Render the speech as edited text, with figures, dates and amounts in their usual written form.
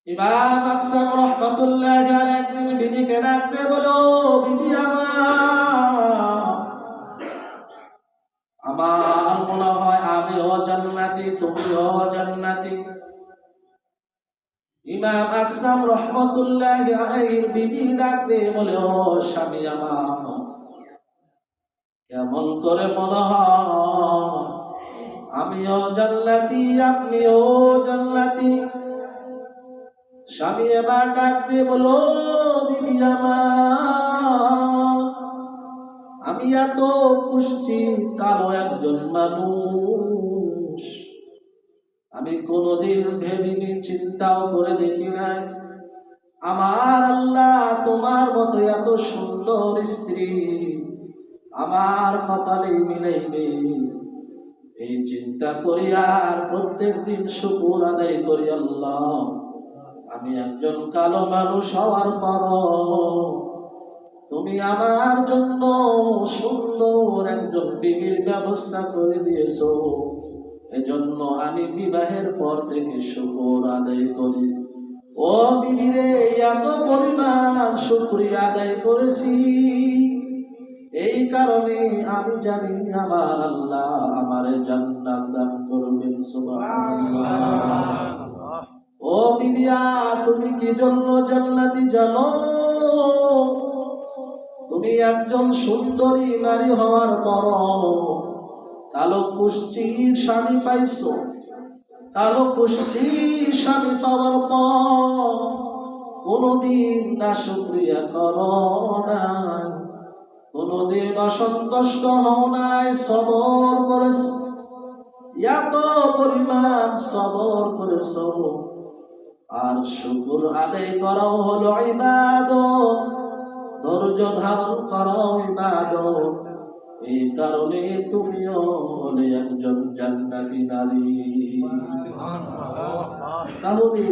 ইমাম আকসাম রহমাতুল্লাহ আলাইহি একদিন বিবিকে ডাকতে বলো, বিবি আমার মনে হয় আমিও জান্নাতি, তুমিও জান্নাতি। ইমাম আকসাম রহমাতুল্লাহ আলাইহির বিবি ডাকতে বলে, ও স্বামী আমার, কেমন করে মনে হয় আমিও জান্নাতি আপনিও জান্নাতি? স্বামী এবার ডাক দিয়ে বলো, বিবি আমার, আমি এত কুষ্টি কালো একজন মানুষ, আমি কোনোদিন ভেবিনি, চিন্তাও করে দেখি নাই আমার আল্লাহ তোমার মতো এত সুন্দর স্ত্রী আমার কপালে মিলাইবে। এই চিন্তা করি আর প্রত্যেক দিন শুকর আদায় করি, আল্লাহ আমি একজন কালো মানুষ হওয়ার পরও তুমি আমার জন্য সুন্দর একজন বিবির ব্যবস্থা করে দিয়েছো, এজন্য আমি বিবাহের পর থেকে শুকর আদায় করি। ও বিবিরে, এত পরিমাণ শুকরিয়া আদায় করেছি, এই কারণে আমি জানি আমার আল্লাহ আমারে জান্নাত দান করবেন। সুবহানাল্লাহ। ও বিবিয়া, তুমি কি জন্য জান্নাতি জানো? তুমি একজন সুন্দরী নারী হওয়ার পর কালো কুষ্ঠির স্বামী পাইছো। কালো কুষ্ঠির স্বামী পাওয়ার পর কোনদিন না শুকরিয়া করো না, কোনদিন অসন্তুষ্ট হও নাই, সবর করেছো, এত পরিমাণ সবর করেছো। আর শুকর আদায় করাও হলো ইবাদত, ধৈর্য ধারণ করাও ইবাদত। এই কারণে তুমিও হলে একজন জান্নাতি নারী। তাহলে